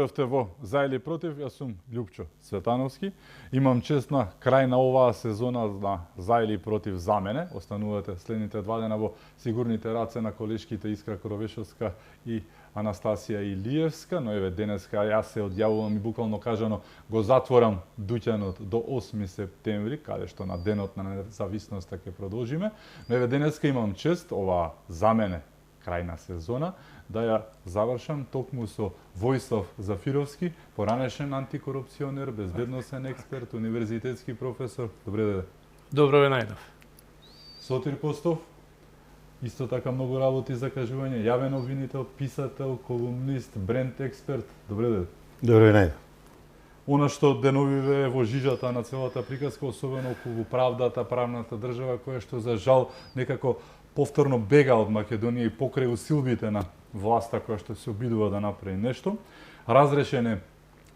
дојдовте во За или против, јас сум Љупчо Цветановски. Имам чест на крај на оваа сезона на За или против за мене. Останувате следните 2 дена во сигурните раце на колешките Искра Коровешовска и Анастасија Илиевска, но еве денеска јас се одјавувам и буквално кажано го затворам дуќанот до 8 септември, каде што на денот на независноста ќе продолжиме. Но еве денеска имам чест оваа за мене крајна сезона да ја завршам токму со Војслав Зафировски, поранешен антикорупционер, безбедносен експерт, универзитетски професор. Добре дојде. Добро ве најдов. Сотир Костов, исто така многу работи за кажување, јавен обвинител, писател, колумнист, бренд експерт. Добре дојде. Добро ве најдов. Она што деновиве во жижата на целата приказка, особено околу правдата, правната држава, која што за жал некако повторно бега од Македонија и покрај усилбите на власта која што се обидува да направи нешто. Разрешен е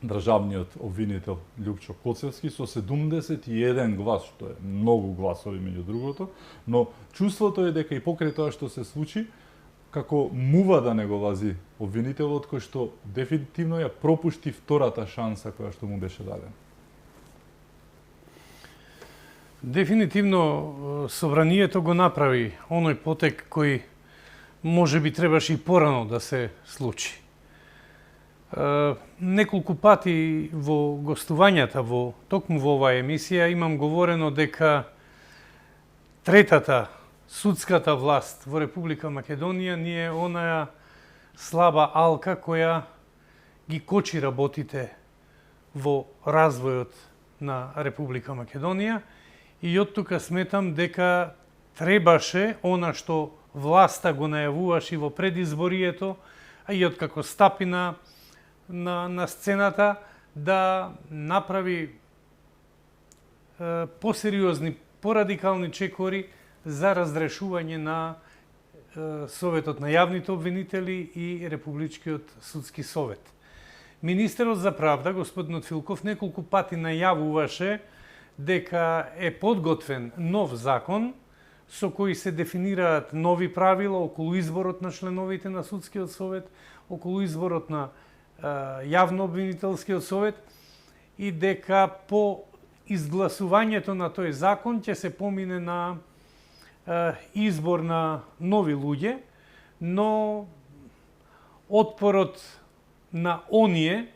државниот обвинител Љупчо Коцевски со 71 глас, што е многу гласови меѓу другото, но чувството е дека и покрај тоа што се случи, како мува да не го лази обвинителот кој што дефинитивно ја пропушти втората шанса која што му беше дадена. Дефинитивно собранието го направи оној потек кој може би требаше и порано да се случи. Неколку пати во гостувањата токму во оваа емисија имам говорено дека третата судската власт во Република Македонија ни е онаја слаба алка која ги кочи работите во развојот на Република Македонија. И од тука сметам дека требаше она што власта го најавуваше во предизборието, а и откако стапи на сцената, да направи посериозни, порадикални чекори за разрешување на Советот на јавните обвинители и Републичкиот судски совет. Министерот за правда, господинот Филков, неколку пати најавуваше дека е подготвен нов закон со кој се дефинираат нови правила околу изборот на членовите на судскиот совет, околу изборот на јавно-обвинителскиот совет и дека по изгласувањето на тој закон ќе се помине на избор на нови луѓе, но отпорот на оние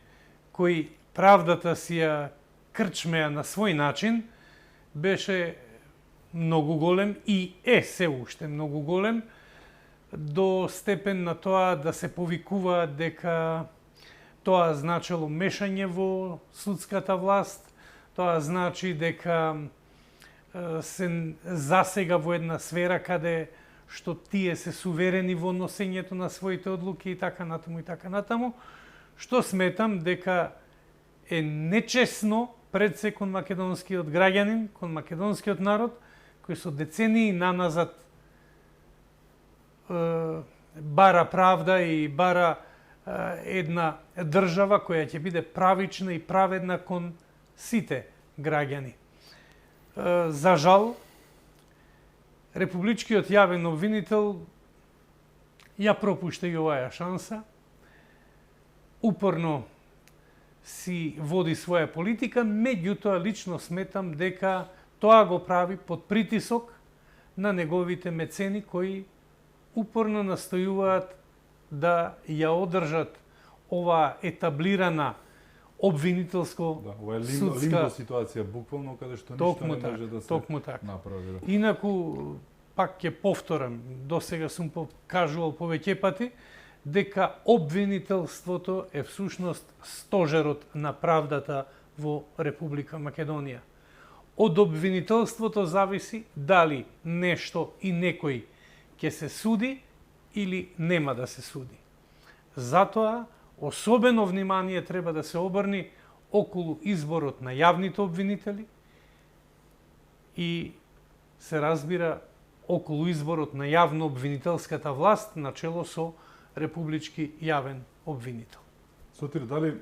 кои правдата си ја крчмеа на свој начин беше многу голем и е се уште многу голем, до степен на тоа да се повикува дека тоа значело мешање во судската власт, тоа значи дека се засега во една сфера каде што тие се суверени во носењето на своите одлуки и така натаму, што сметам дека е нечесно пред се кон македонскиот граѓанин, кон македонскиот народ, кој со децении наназад бара правда и бара една држава која ќе биде правична и праведна кон сите граѓани. За жал, Републичкиот јавен обвинител ја пропушта и оваа шанса, упорно си води своја политика, меѓутоа лично сметам дека тоа го прави под притисок на неговите мецени кои упорно настојуваат да ја одржат оваа етаблирана обвинителско ова е лимбо ситуација буквално каде што ништо не може да се направи. Инаку пак ќе повторам, досега сум кажувал повеќе пати дека обвинителството е всушност стожерот на правдата во Република Македонија. Од обвинителството зависи дали нешто и некој ќе се суди или нема да се суди. Затоа особено внимание треба да се обрни околу изборот на јавните обвинители и се разбира околу изборот на јавно-обвинителската власт начело со републички јавен обвинител. Сотир, дали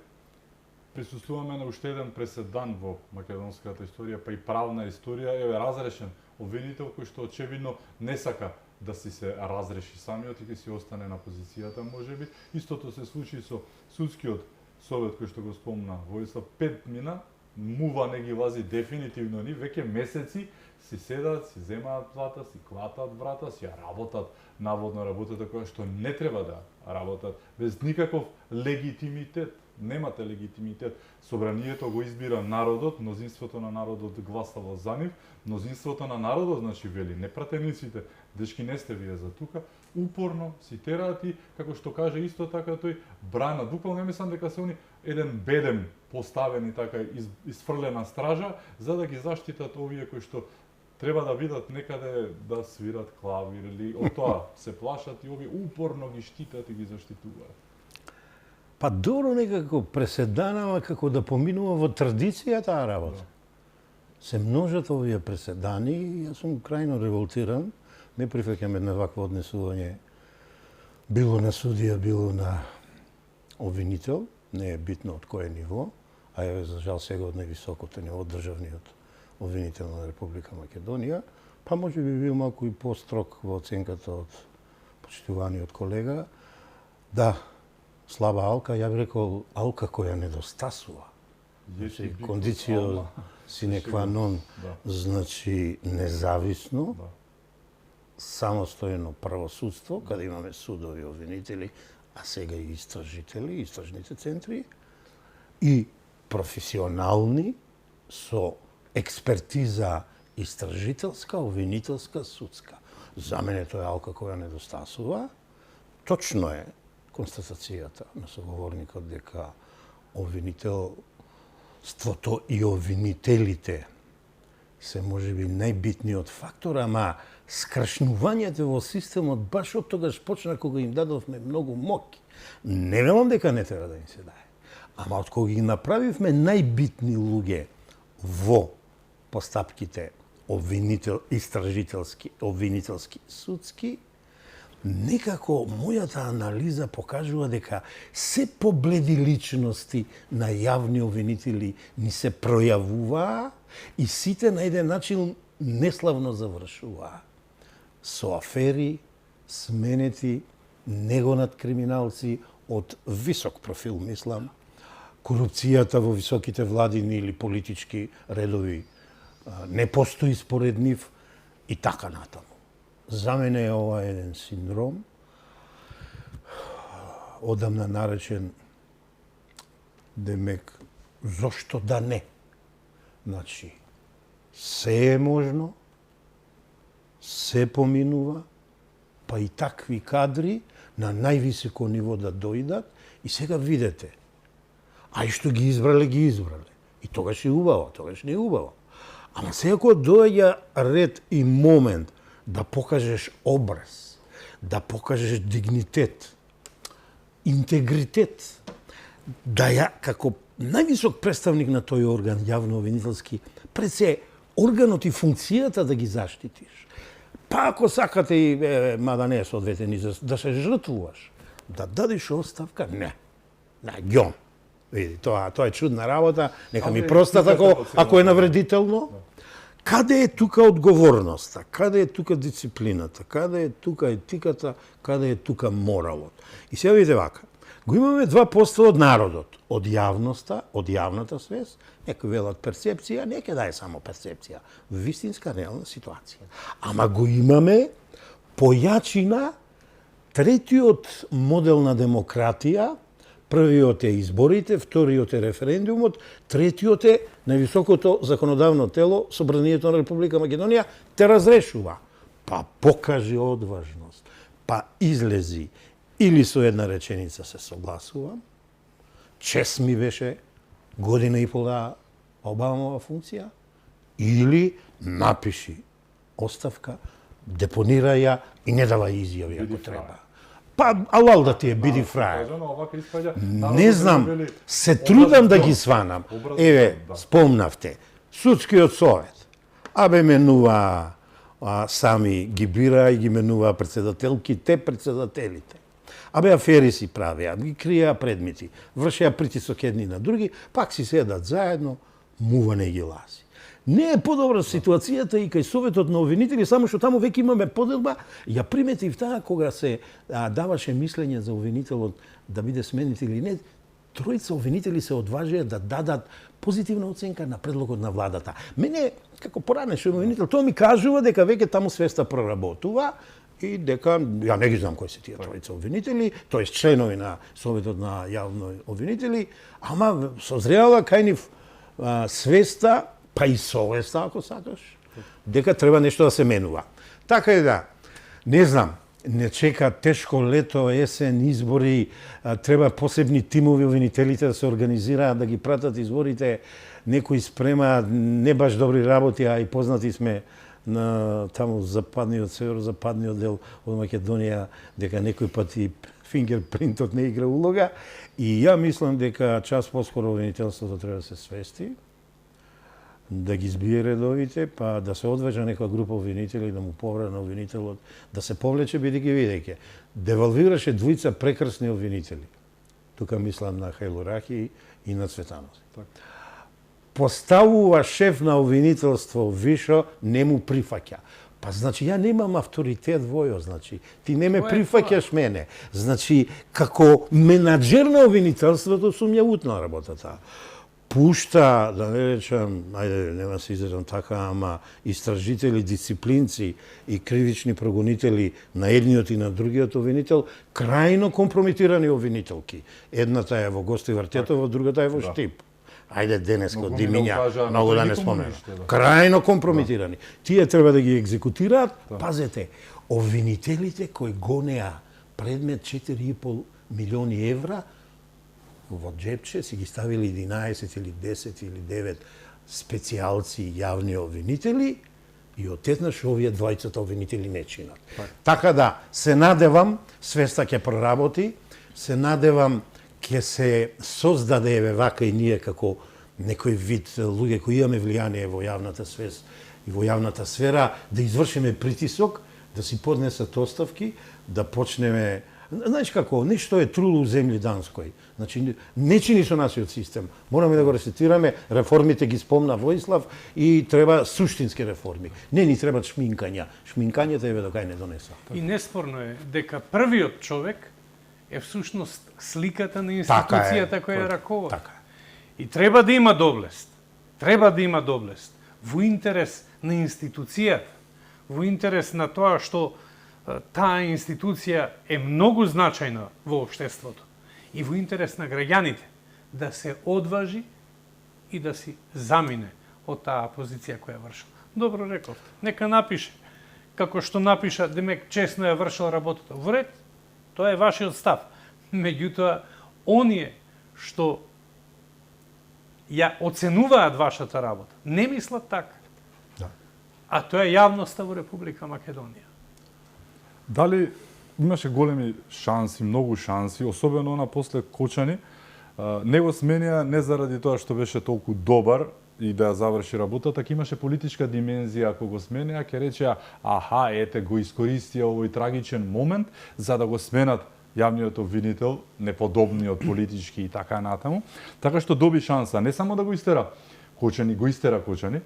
присуствуваме на уште еден преседан во македонската историја, па и правна историја, еве разрешен обвинител кој што очевидно не сака да си се разреши самиот и ќе си остане на позицијата, можеби. Истото се случи со судскиот совет кој што го спомна Војслав, 5 мина, мува не ги лази дефинитивно ни, веќе месеци си седат, си земаат плата, си клатат врата, си ја работат, наводно работата која што не треба да работат, без никаков легитимитет. Немате легитимитет. Собранието го избира народот, мнозинството на народот гласало за нив, мнозинството на народот, значи вели, не пратениците, дечки не сте вие за тука, упорно си тераат и, како што каже исто така тој, брана, буквално мислам дека се они еден бедем поставени така изфрлена стража, за да ги заштитат овие кои што треба да видат некаде да свират клавир или од тоа се плашат и овие упорно ги штитат и ги заштитуваат. Па добро некако преседанава како да поминува во традиција таа работа. Се множат овие преседани и јас сум крајно револтиран. Не прифаќам една вакво однесување било на судија, било на обвинител, не е битно од кое ниво, а е за жал сега од највисокото ниво, државниот обвинител на Република Македонија, па може би бил малку и построг во оценката од почитуваниот колега. Да, слаба алка, ја би рекол алка која недостасува. Значи, кондицио sine qua non, значи независно, самостојно правосудство, каде имаме судови обвинители, а сега и истражители, истражните центри, и професионални со експертиза истражителска, обвинителска, судска. За мене тоа е алка која недостасува. Точно е констатацијата на соговорникот дека обвинителството и обвинителите се можеби најбитниот фактор, ама скршнувањето во системот баш од тогаш почна кога им дадовме многу моќ. Не велам дека не треба да им се дае. Ама од кога ги направивме најбитни луѓе во постапките истражителски, обвинителски, судски, некако мојата анализа покажува дека се побледи личности на јавни обвинители ни се пројавуваа и сите на еден начин неславно завршуваа. Со афери, сменети, негонат криминалци од висок профил, мислам, корупцијата во високите владини или политички редови не постои според нив и така натаму. За мене е ова еден синдром, одамна наречен демек, зошто да не? Значи, се е можно, се поминува, па и такви кадри на највисоко ниво да дојдат и сега видете, а и што ги избрале, ги избрале. И тогаш е убаво, тогаш не е убаво. Ама сега кога доаѓа ред и момент да покажеш образ, да покажеш дигнитет, интегритет, да ја како највисок представник на тој орган, јавно-обвинителски, пред се органот и функцијата да ги заштитиш. Па ако сакате и, мада не е соодветен, да се жртвуваш, да дадеш оставка, не. На ѓон. Види, тоа е чудна работа, нека ми простат ако е навредително. Каде е тука одговорноста? Каде е тука дисциплината? Каде е тука етиката? Каде е тука моралот? И сега видите вака. Го имаме 2% од народот, од јавноста, од јавната свест, некои велат перцепција, нека да е само перцепција, вистинска реална ситуација. Ама го имаме појачина третиот модел на демократија. Првиот е изборите, вториот е референдумот, третиот е највисокото законодавно тело, Собранието на Република Македонија, те разрешува. Па покажи одважност, па излези или со една реченица се согласувам, чест ми беше година и пола Обамова функција, или напиши оставка, депонира ја и не дава изјави ако треба. Па, алал да ти е, биди фраер. Не знам, се трудам да ги сванам. Еве, спомнавте, Судскиот совет. Абе менува сами ги бира и ги менува председателките, председателите. Абе афери си правеа, ги криеа предмети, вршеа притисок едни на други, пак си седат заедно, мува не ги лази. Не е подобра ситуацијата и кај Советот на обвинители, само што таму веќе имаме поделба. Ја приметив таа кога се даваше мислење за обвинителот да биде сменет или не, тројца обвинители се одважија да дадат позитивна оценка на предлогот на владата. Мене, како поранешен обвинител, тоа ми кажува дека веќе таму свеста проработува и дека, ја не ги знам кои се тие тројца обвинители, тоест членови на Советот на јавно обвинители, ама созрела кај нив свеста, па и совеста, ако сакаш, дека треба нешто да се менува. Така е да, не знам, не чека тешко лето, есен, избори, треба посебни тимови обвинителите да се организираат, да ги пратат изборите, некои спрема не баш добри работи, а и познати сме на таму западниот, северозападниот дел од Македонија, дека некој пат и фингерпринтот не игра улога. И ја мислам дека час поскоро обвинителството треба да се свести, да ги збие редовите, па да се одвежа некоја група обвинители, да му поврат на обвинителот, да се повлече бидејќи девалвираше двојца прекрасни обвинители. Тука мислам на Хајлурахи и на Цветанов. Поставува шеф на обвинителство вишо, не му прифаќа. Па значи ја немам авторитет војо, значи ти не ме прифаќаш мене. Значи како менаџер на обвинителството сум ја утнал работата. Пушта, да не речам, ајде, нема се изразам така, ама истражители, дисциплинци и кривични прогонители на едниот и на другиот обвинител, крајно компрометирани обвинителки. Едната е во Гости Вартетова, другата е во Штип. Ајде денеска од Димиња, многу да не споменам. Крајно компрометирани. Тие треба да ги екзекутираат. Пазете, обвинителите кои гонеа предмет 4,5 милиони евра, во джепче си ги ставили 11 или 10 или 9 специјалци јавни обвинители и отеднаш овие двајцата обвинители не чинат. Така да, се надевам, свеста ќе проработи, се надевам ќе се создаде еве вака и ние како некој вид луѓе кои имаме влијание во јавната свест и во јавната сфера, да извршиме притисок, да си поднесат оставки, да почнеме. Знаеш како, нешто е труло у земји Данској. Значи, не чини со нашиот систем. Мораме да го ресетираме, реформите ги спомна Воислав и треба суштински реформи. Не ни требат шминкања. Шминкањето еве до кај не донеса. И неспорно е дека првиот човек е всушност сликата на институцијата која ја раководи. Така. И треба да има доблест. Треба да има доблест во интерес на институцијата, во интерес на тоа што таа институција е многу значајна во општеството и во интерес на граѓаните да се одважи и да си замине од таа позиција која вршил. Добро рековте. Нека напише. Како што напиша, демек честно ја вршил работата. Во ред, тоа е вашиот став. Меѓутоа, оние што ја оценуваат вашата работа, не мислат така. Да. А тоа е јавноста во Република Македонија. Дали имаше големи шанси, многу шанси, особено на после Кочани, не го сменија не заради тоа што беше толку добар и да ја заврши работата, ќе имаше политичка димензија ако го сменеа, ќе речеа, аха, ете, го искористија овој трагичен момент за да го сменат јавниот обвинител, неподобниот политички и така натаму, така што доби шанса не само да го истера Кочани, го истера Кочани,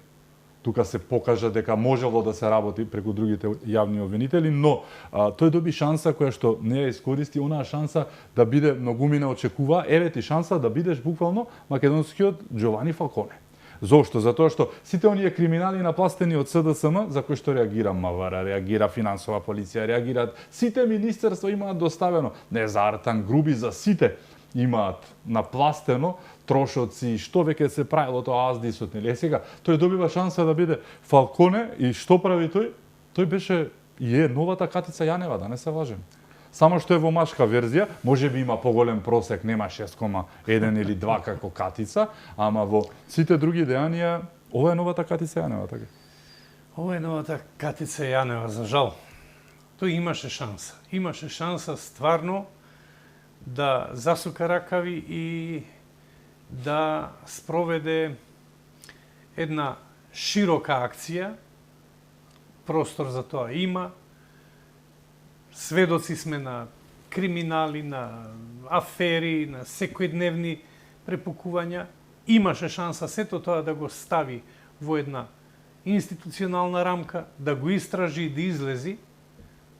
тука се покажа дека можело да се работи преку другите јавни обвинители, но тој доби шанса која што не ја искористи, онаа шанса да биде, многумина очекува, еве ти шанса да бидеш буквално македонскиот Джовани Фалконе. Зошто? Затоа што сите оние криминали напластени од СДСМ, за кои што реагира МВР, реагира финансова полиција, реагираат сите министерства имаат доставено, не за Артан Груби, за сите имаат напластено трошоци, што веќе се правило тоа аздисот, нели? Сега тој добива шанса да биде Фалконе и што прави тој? Тој беше и е новата Катица Јанева, да не се лажем. Само што е во машка верзија, може би има поголем просек, нема 6,1 или 2 како Катица, ама во сите други дејанија ова е новата Катица Јанева, така? Ова е новата Катица Јанева, за жал. Тој имаше шанса. Имаше шанса стварно да засука ракави и да спроведе една широка акција. Простор за тоа има. Сведоци сме на криминали, на афери, на секојдневни препукувања. Имаше шанса сето тоа да го стави во една институционална рамка, да го истражи, да излези,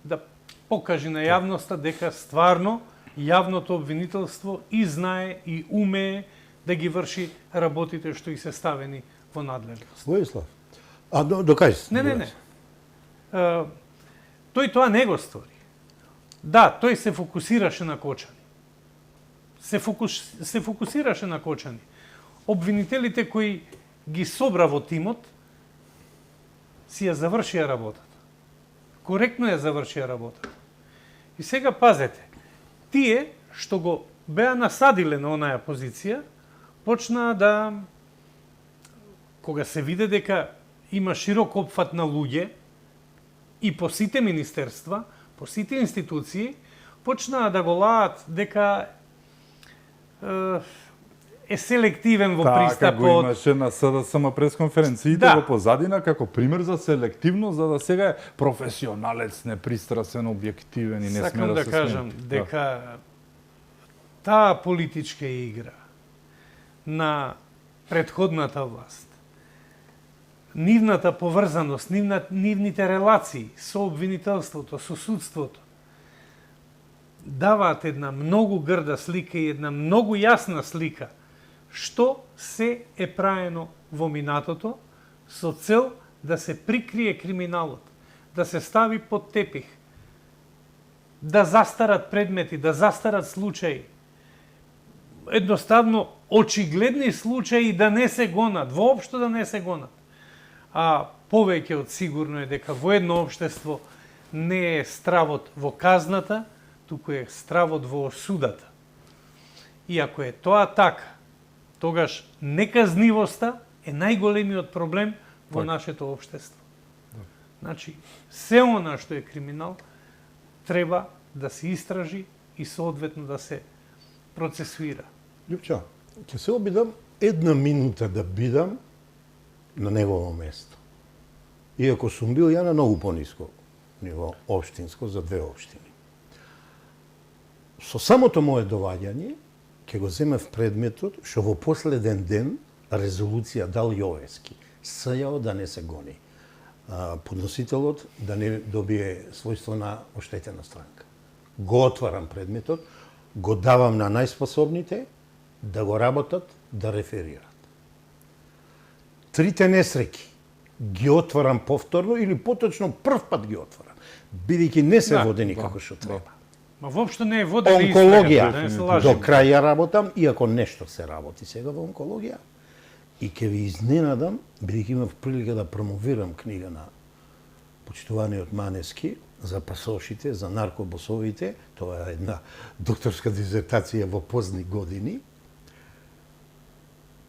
да покаже на јавноста дека стварно јавното обвинителство и знае и умее да ги врши работите што и се ставени во надлежност. Војслав. Докај се? Не. Тој тоа не го стори. Да, тој се фокусираше на Кочани. Се фокусираше на Кочани. Обвинителите кои ги собра во тимот, си ја завршија работата. Коректно ја завршија работата. И сега пазете, тие што го беа насадиле на онаја позиција, почнаа да, кога се виде дека има широк опфат на луѓе и по сите министерства, по сите институции, почнаа да го лаат дека е селективен во Така пристапот. го имаше на СДСМ пресконференциите Да. во позадина како пример за селективност, за да сега е професионалец, непристрасен, објективен и не сме Сакам да да се кажам смени. дека таа политичка игра на предходната власт, нивната поврзаност, нивните релации со обвинителството, со судството, даваат една многу грда слика и една многу јасна слика што се е праено во минатото со цел да се прикрие криминалот, да се стави под тепих, да застарат предмети, да застарат случаи. Едноставно, очигледни случаи да не се гонат, воопшто да не се гонат. А повеќе од сигурно е дека во едно општество не е стравот во казната, туку е стравот во осудата. И ако е тоа така, тогаш неказнивоста е најголемиот проблем во нашето општество. Значи, се она што е криминал, треба да се истражи и соодветно да се процесуира. Љупчо, ќе се обидам една минута да бидам на негово место. Иако сум бил ја на многу пониско ниво општинско за две општини. Со самото мое доваѓање, ќе го земев предметот што во последен ден резолуција дал Јовески. СЈО да не се гони. Подносителот да не добие својство на оштетена странка. Го отварам предметот, го давам на најспособните да го работат, да реферират. Трите несреќи ги отварам повторно или поточно прв пат ги отварам, бидејќи не се водени како што треба. Ма воопшто не е водена Онкологија, да не се до лажеме. крај ја работам, иако нешто се работи сега во онкологија. И ќе ви изненадам, бидејќи имав прилика да промовирам книга на почитуваниот Манески за пасошите, за наркобосовите, тоа е една докторска дизертација во позни години.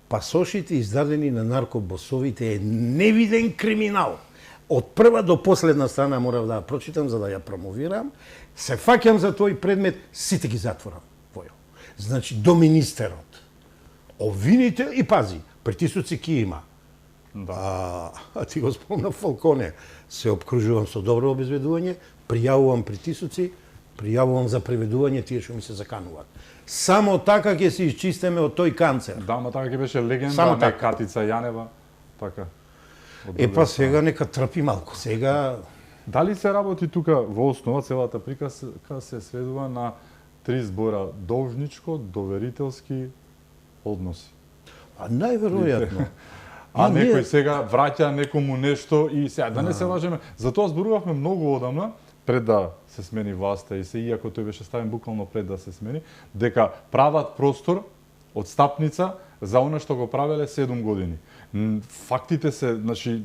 Пасошите издадени на наркобосовите е невиден криминал. Од прва до последна страна морав да ја прочитам за да ја промовирам. Се фаќам за тој предмет, сите ги затворам. Војо. Значи, до министерот. Обвинител и пази, притисоци ки има. Да. А ти го спомна Фалконе. Се обкружувам со добро обезбедување, пријавувам притисоци, пријавувам за преведување тие што ми се закануваат. Само така ќе се исчистиме од тој канцер. Да, ма така ќе беше легенда, Само не така. Катица Јанева. Така. Од Па друга сега нека трпи малку. Сега Дали се работи тука во основа целата приказка се сведува на три збора: должничко, доверителски односи. најверојатно. А ние- некој сега враќа некому нешто и сега да не се лажеме, затоа зборувавме многу одамна пред да се смени власта и се иако тој беше ставен буквално пред да се смени, дека прават простор од стапница за она што го правеле 7 години. Фактите се, значи,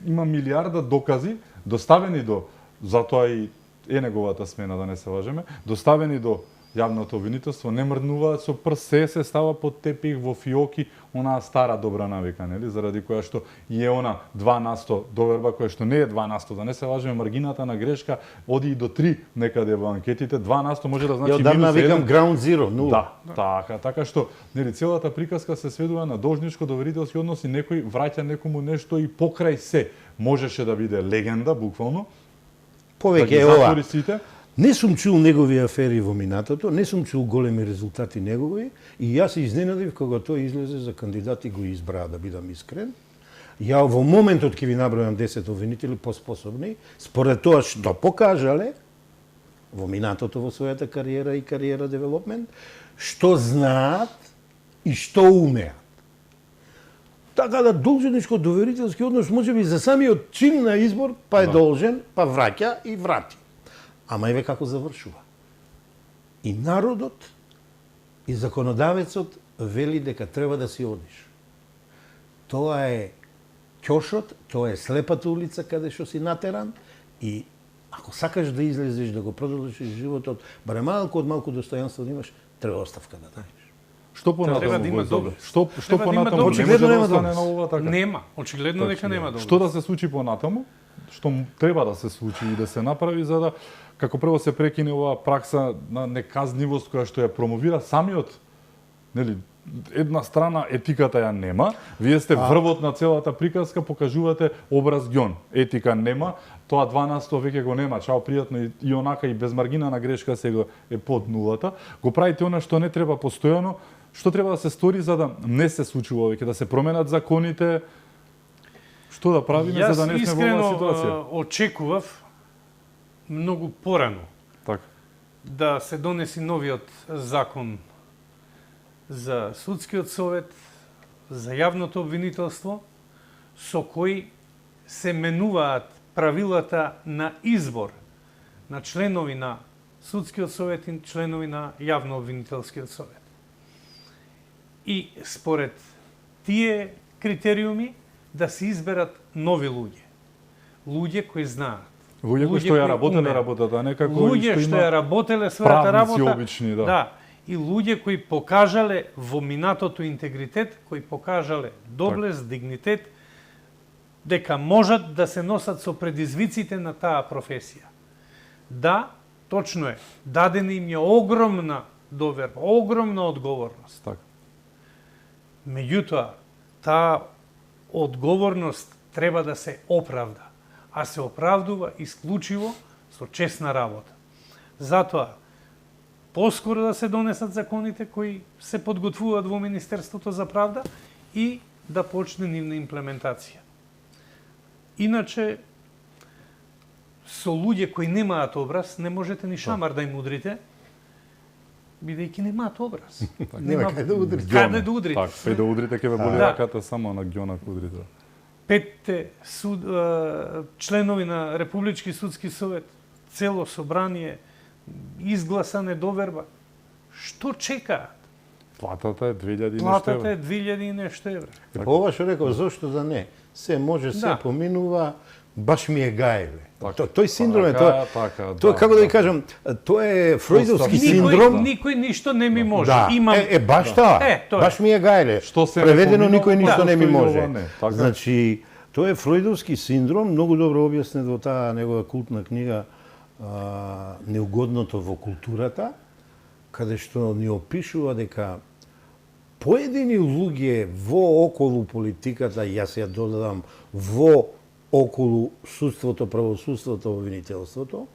има милиарда докази доставени до, затоа и е неговата смена, да не се лажеме, доставени до јавното обвинителство, не мрднуваат со прст, се става под тепих во фиоки, онаа стара добра навика, нели, заради која што и е она 2% доверба, која што не е 2%, да не се лажеме, маргината на грешка оди и до 3 некаде во анкетите, 2% може да значи Ја одамна минус 1. викам ground zero, нула. Да, така што нели целата приказка се сведува на должничко доверителски односи, некој враќа некому нешто и покрај се можеше да биде легенда буквално. Да Повеќе ги е ова. затвори сите. Не сум чул негови афери во минатото, не сум чул големи резултати негови и јас се изненадив кога тој излезе за кандидат и го избраа, да бидам искрен. Ја во моментот ќе ви набројам 10 обвинители поспособни, според тоа што покажале, во минатото во својата кариера и кариера девелопмент, што знаат и што умеат. Така да долженичко-доверителски однос може би за самиот чин на избор, па е должен, па враќа и врати. Ама еве како завршува. И народот и законодавецот вели дека треба да си одиш. Тоа е ќошот, тоа е слепата улица каде што си натеран и ако сакаш да излезеш, да го продолжиш животот, барем малку од малку достојанство да имаш, треба оставка да даеш. Што Треба понатаму? да има Возобе? добро. Што Треба да има понатаму? добро. Не може Очигледно да нема остане добро. на ова така. Нема, очигледно дека нема добро. Што да се случи понатаму? Што треба да се случи и да се направи за да како прво се прекине оваа пракса на неказнивост која што ја промовира самиот, нели, една страна етиката ја нема, вие сте врвот на целата приказка, покажувате образ ѓон. Етика нема, тоа 12 веќе го нема, чао пријатно и онака и без маргина на грешка сега е под нулата. Го правите она што не треба постојано, што треба да се стори за да не се случува веќе, да се променат законите, што да правиме за да не сме во оваа ситуација? Јас искрено очекував многу порано Така. да се донеси новиот закон за судскиот совет, за јавното обвинителство, со кој се менуваат правилата на избор на членови на судскиот совет и членови на јавно обвинителскиот совет. И според тие критериуми да се изберат нови луѓе. Луѓе кои знаат. Луѓе кои што ја кои работеле умеат. работата, а не како Луѓе што ја работеле својата правници работа. обични, да. Да. И луѓе кои покажале во минатото интегритет, кои покажале доблест, дигнитет, дека можат да се носат со предизвиците на таа професија. Да, точно е, дадена им е огромна доверба, огромна одговорност. Така. Меѓутоа, таа одговорност треба да се оправда, а се оправдува исклучиво со честна работа. Затоа, поскоро да се донесат законите кои се подготвуваат во Министерството за правда и да почне нивна имплементација. Иначе, со луѓе кои немаат образ, не можете ни шамар да им удрите, бидејќи немаат образ. Нема каде да удрите. Каде да удрите. Така, па и да удрите ќе ве боли Да. раката само на ѓона удрите. Петте членови на Републички судски совет, цело собрание, изгласане доверба. Што чекаат? Платата е 2000 и нешто Платата евра. е 2000 и нешто евра. По ова што реков, зошто да не? Се може, се Да. поминува, баш ми е гајле. Така. Тој синдром е, Така, тоа, така, тоа да, како да ви да. кажам, тоа е фројдовски Никој- синдром. Никој ништо не ми може. Да, Имам баш тоа. тоа е. Баш ми е гајле. Што се Преведено не никој поминува, ништо не ми што и може. ова не. Така. Значи, тоа е фројдовски синдром, многу добро објаснет во таа негова култна книга Неугодното во културата, каде што ни опишува дека поедини луѓе во околу политиката, јас ја додадам во околу судството, правосудството, обвинителството,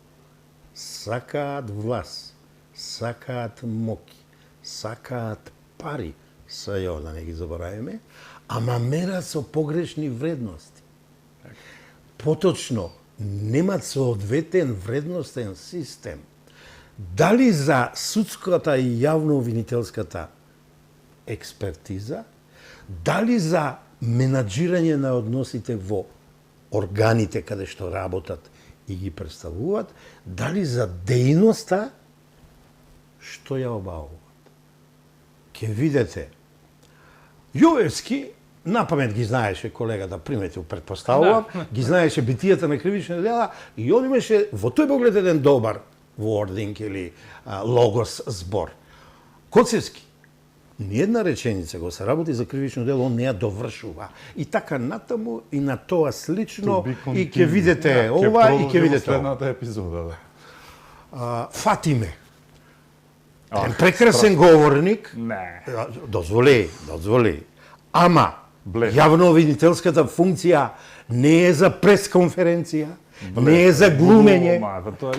сакаат власт, сакаат моќ, сакаат пари, ја да не ги забораваме, ама мерат со погрешни вредности. Поточно, немат соодветен вредностен систем. Дали за судската и јавно обвинителската експертиза, дали за менаџирање на односите во органите каде што работат и ги представуваат, дали за дејноста што ја обавуваат. Ке видите, Јовевски, напамет ги знаеше колега да приметил, предпоставувам, ги знаеше битијата на кривични дела и он имаше во тој поглед еден добар wording или логос збор. Коцевски, ниедна реченица го се работи за кривично дело, он не ја довршува. И така натаму и на тоа слично и ќе видите ова и ќе видите ова. следната епизода, да. Фатиме. Прекрасен говорник. Не. Дозволи. Ама, Блеф. јавно-обвинителската функција не е за пресконференција, не е за глумење.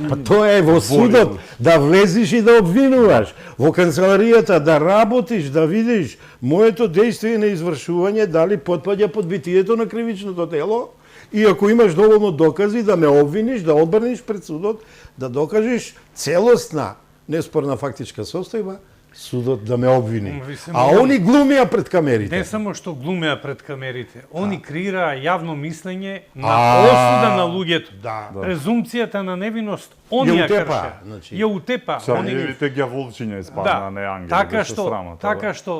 Па тоа е во судот да влезиш и да обвинуваш, во канцеларијата да работиш, да видиш моето действие на извршување дали потпаѓа под битието на кривичното дело И ако имаш доволно докази да ме обвиниш, да одбраниш пред судот, да докажеш целосна неспорна фактичка состојба, судот да ме обвини. А они глумеа пред камерите. Не само што глумеа пред камерите, они креираа јавно мислење на осуда на луѓето. Да. Презумцијата на невиност они ја кршеа. Значи, Ја утепа. Сањевите гјаволчиња испадна, не ангели. Така беше што, срамота, така што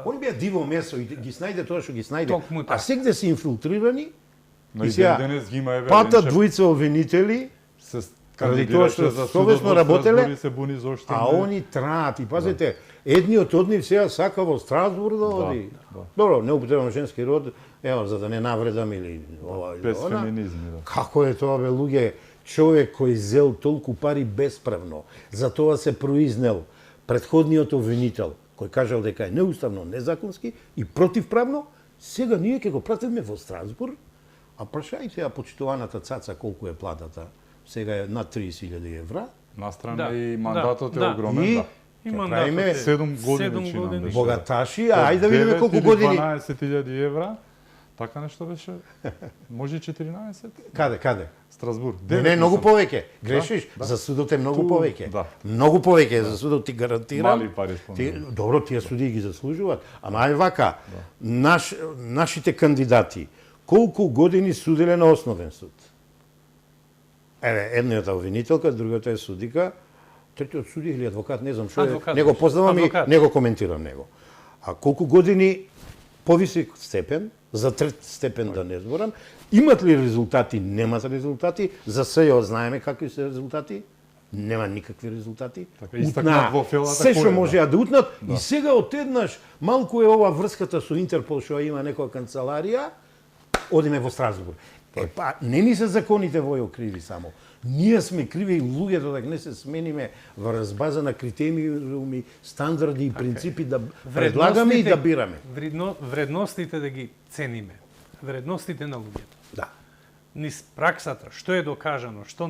Они беа диво месо и ги снајде тоа што ги снајде. Токму така. А сегде се инфилтрирани Но и и сега денес ги има еве пата Ленчев, двојца обвинители, се Ради тоа што кандидираше за совесно судот во работеле, Страсбург и се буни зошто а они траат. И пазете, едниот од нив сега сака во Страсбург да оди. да. Добро, не употребам женски род, ево, за да не навредам или ова или без она. феминизми, да. Како е тоа, бе, луѓе? Човек кој зел толку пари бесправно, за тоа се произнел предходниот обвинител, кој кажал дека е неуставно, незаконски и противправно, сега ние ќе го пратиме во Страсбург, а прашајте ја почитуваната цаца колку е платата. Сега е над 30.000 евра. Настрана Да, и мандатот е да. огромен, И да. и ќе мандатот правиме е 7 години 7 чинам години. беше. богаташи, а ајде да видиме колку години. 12.000 евра. Така нешто беше? Може и 14? Каде? Страсбург. Не, многу мислам. повеќе. Грешиш, да. за судот е многу Ту, повеќе. да. Многу повеќе за судот ти гарантирам. Мали пари спомнувам. Добро, тие судии ги заслужуваат. Ама ај вака, нашите кандидати, колку години суделе на основен суд? Еве, едниот е обвинителка, другата е судика, третиот суди или адвокат, не знам што е. Адвокат. Не го познавам и Адвокат. не го коментирам него. А колку години повисок степен, за трет степен да не зборам, имат ли резултати, немат резултати, за СЈО знаеме какви се резултати, нема никакви резултати. Така, истакнат во фелата се што кој е, можеа да утнат и сега отеднаш малку е ова врската со Интерпол што има некоја канцеларија, одиме во Страсбург. Па, не ни се законите војо криви само. Ние сме криви и луѓето да не се смениме врз база на критериуми, стандарди и принципи да предлагаме и да бираме. Вредностите да ги цениме. Вредностите на луѓето. Да. Низ праксата, што е докажано, што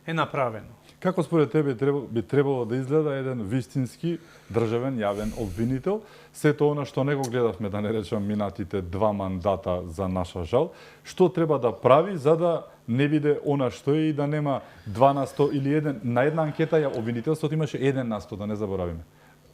е направено. Како според тебе би требало да изгледа еден вистински државен јавен обвинител? Сето она што не го гледавме, да не речам, минатите 2 мандата за наша жал, што треба да прави за да не биде она што е и да нема 2% или 1, на една анкета обвинителството имаше 1%, да не заборавиме.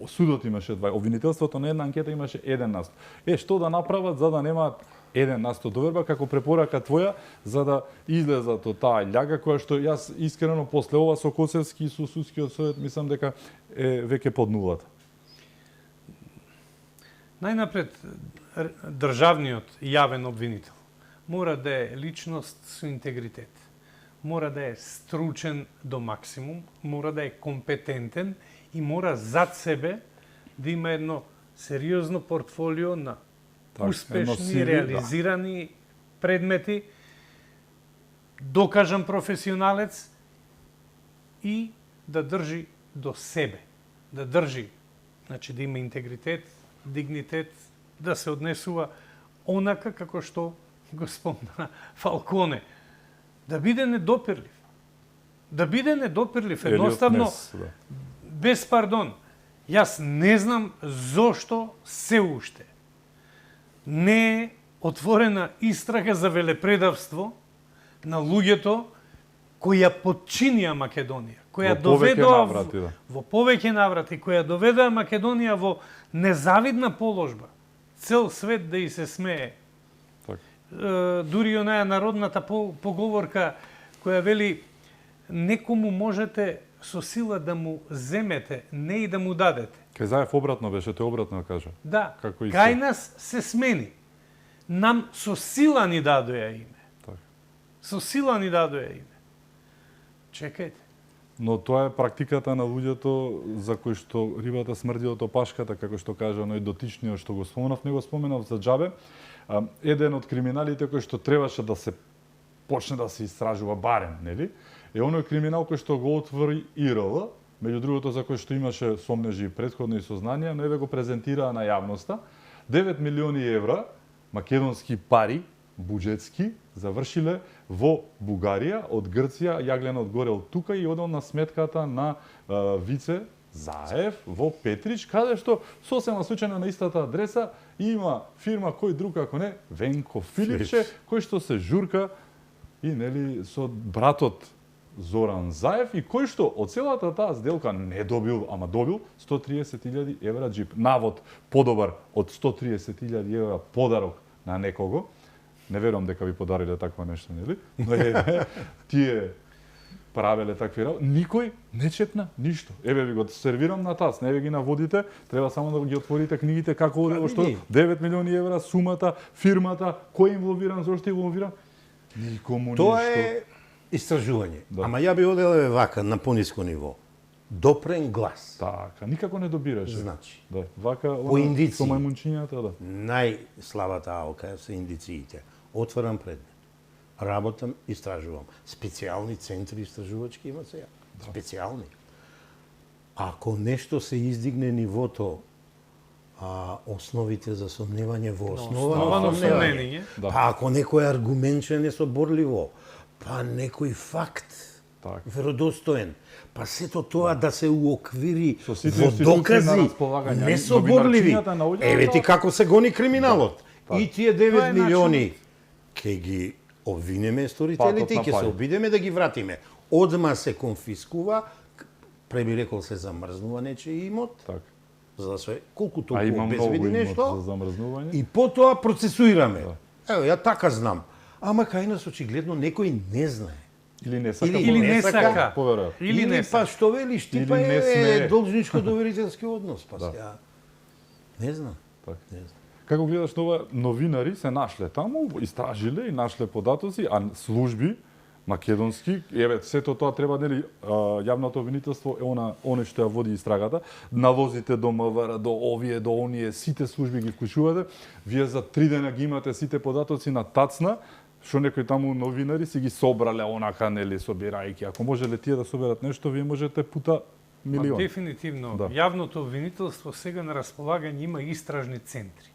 Судот имаше 2, обвинителството на една анкета имаше 1%. Што да направат за да немаат 1% доверба како препорака твоја за да излезат од таа љага која што јас искрено после ова со Коцевски и со судскиот совет мислам дека е веќе под нулата. Најнапред, државниот јавен обвинител мора да е личност со интегритет. Мора да е стручен до максимум, мора да е компетентен и мора зад себе да има едно сериозно портфолио на успешни, CV, реализирани предмети, докажан професионалец и да држи до себе. Да држи, значи да има интегритет, дигнитет, да се однесува онака како што го спомна Фалконе. Да биде недопирлив. Да биде недопирлив, едноставно, без пардон. Јас не знам зошто се уште не е отворена истрага за велепредавство на луѓето кои ја подчинија Македонија, која доведоа во повеќе наврати, која доведоа Македонија во незавидна положба. Цел свет да и се смее. Дури онаја народната поговорка која вели некому можете со сила да му земете, не и да му дадете. Кај Заев обратно беше, тој обратно кажа. Да, како кај нас се смени. Нам со сила ни дадоја име. Так. Со сила ни дадоја име. Чекајте. Но тоа е практиката на луѓето за кои што рибата смрди од опашката, како што кажа оној дотичниот што го споменав, не го споменав за џабе. Еден од криминалите кој што требаше да се почне да се истражува барем, нели? Е оној криминал кој што го отвори ИРЛ, меѓу другото за кој што имаше сомнежи и претходни сознанија, но еве го презентираа на јавноста. 9 милиони евра македонски пари, буџетски, завршиле во Бугарија, од Грција, јаглен одгоре од тука и одел на сметката на вице Заев во Петрич, каде што сосема случајно на истата адреса има фирма кој друг ако не Венко Филипче, кој што се журка и нели со братот Зоран Заев и кој што од целата таа сделка не добил, ама добил 130.000 евра джип. Навод подобар од 130.000 евра подарок на некого. Не верувам дека ви подариле такво нешто, нели? Но тие правеле такви работи. Никој не чепна ништо. Еве ви го сервирам на таз, не ви ги наводите, треба само да ги отворите книгите како оде што 9 милиони евра сумата, фирмата, кој инволвиран, зошто инволвиран? Никому Тоа ништо. е истражување. Да. Ама ја би оделе вака на пониско ниво. Допрен глас. Така, никако не добираше. Значи, Да, вака по индици. со мајмунчињата, да. Најслабата алка се индициите. Отварам предмет. Работам, истражувам. Специјални центри истражувачки има сега. Специјални. Ако нешто се издигне нивото, основите за сомневање во основа на сомневање, Да. па ако некој аргументче несоборливо, па некој факт Така. веродостоен, па сето тоа да се уоквири Со сите во институции на докази располагање. несоборливи. Новинарчињата наоѓаат Еве ти тоа. како се гони криминалот. Да. И тие Тоа 9 е милиони ќе ги обвинеме сторителите и Патот на ќе се пај. обидеме да ги вратиме. Одма се конфискува, преби рекол се замрзнува нечи имот, Така. за да се колку А толку има многу обезбеди имот нешто, за замрзнување. и потоа процесуираме. Да. Ево, ја така знам. Ама кај нас очигледно некој не знае. Или не сака. Или Или не не сака. сака. Поверувам. Или не па сака. што велиш ти, Или па не е смее. должничко доверителски однос, па Да. сега. Не знам. Така. Не знам. Како гледаш на ова, новинари се нашле таму, истражиле и нашле податоци, а служби македонски, еве сето тоа треба нели јавното обвинителство е оне што ја води истрагата, навозите до МВР, до овие, до оние, сите служби ги вклучувате. Вие за 3 дена ги имате сите податоци на тацна, што некои таму новинари си ги собрале онака нели собирајќи. Ако можеле тие да соберат нешто, вие можете пута милион. Дефинитивно. Да. Јавното обвинителство сега на располагање има истражни центри.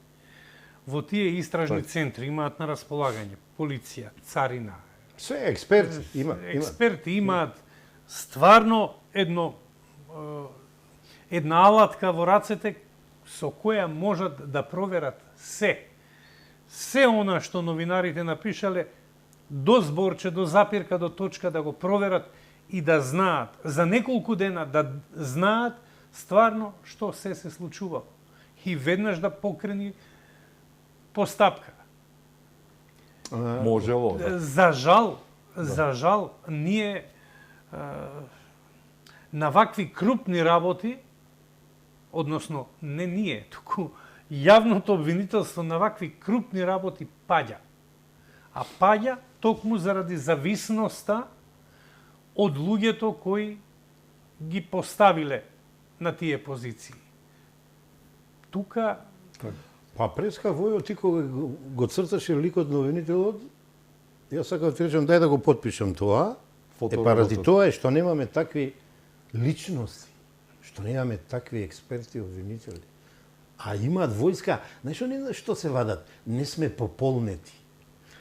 Во тие истражни Така. центри имаат на располагање полиција, царина, Се експерти има. експерти имаат стварно една алатка во рацете со која можат да проверат се. Се она што новинарите напишале, до зборче, до запирка, до точка да го проверат и да знаат, за неколку дена да знаат стварно што се случува. И веднаш да покрени постапка. Можело. Да. За жал, ние на вакви крупни работи, односно не ние, туку јавното обвинителство на вакви крупни работи паѓа. А паѓа токму заради зависноста од луѓето кои ги поставиле на тие позиции. Тука Па Преска Војо, ти кога го црташе ликот на обвинителот, јас сакам да ти речам, дај да го потпишам тоа. Паради тоа е што немаме такви личности, што немаме такви експерти обвинители. А имаат војска, знаеш не знаеш што се вадат, не сме пополнети.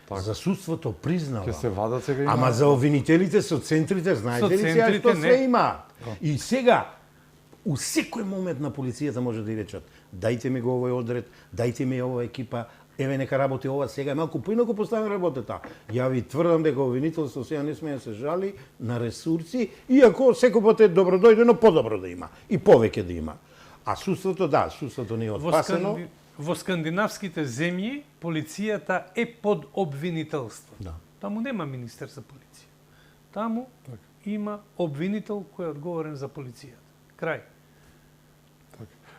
Така. За судството признава. Ќе се вадат сега има. Ама за обвинителите со центрите, знаете ли сега центрите што не. се има? И сега, у секој момент на полицијата може да и речат, дајте ми го овој одред, дајте ми ова екипа, еве нека работи ова сега, малку поинаку постави работата. Ја ви тврдам дека обвинителство сега не смее да се жали на ресурси, иако секој пат е добродојдено, подобро да има и повеќе да има. А судството, да, судството не е отпасено. Во скандинавските земји полицијата е под обвинителство. Да. Таму нема министер за полиција. Таму има обвинител кој е одговорен за полицијата. Крај.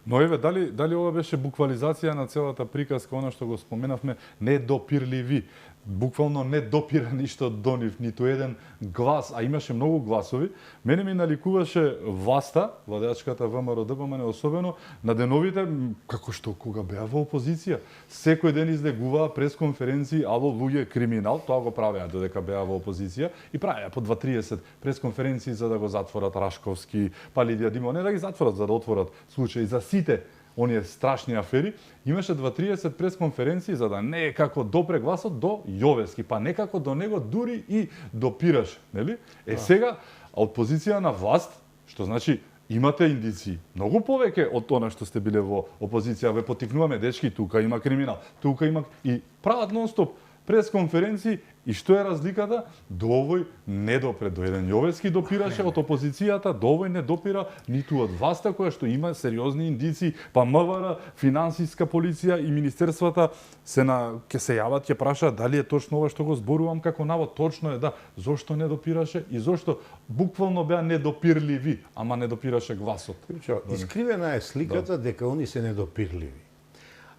Но еве, дали ова беше буквализација на целата приказка, она што го споменавме, недопирливи. Буквално не допира ништо до нив, ниту еден глас, а имаше многу гласови. Мене ми наликуваше власта, владеачката ВМРО ДПМН, особено на деновите, како што кога беа во опозиција. Секој ден излегуваа пресконференции, ало луѓе криминал, тоа го правеа додека беа во опозиција и правеа по 2-30 пресконференции за да го затворат Рашковски, па Лидија Димова, не да ги затворат, за да отворат случаи за сите оние страшни афери. Имаше 2-30 пресконференции за да не е како допре гласот до Јовески, па некако до него дури и допираш, нели? Сега од позиција на власт, што значи имате индиции многу повеќе од тоа што сте биле во опозиција, ве потикнуваме дечки, тука има криминал, тука има и прават нон-стоп пресконференции. И што е разликата? До овој не допре, до еден Јовевски допираше од опозицијата, до овој не допира ниту од власта која што има сериозни индиции, па МВР, финансиска полиција и министерствата ќе се јават, ќе прашаат дали е точно ова што го зборувам како навод. Точно е, да. Зошто не допираше и зошто буквално беа недопирливи, ама не допираше гласот. Искривена е сликата дека они се недопирливи.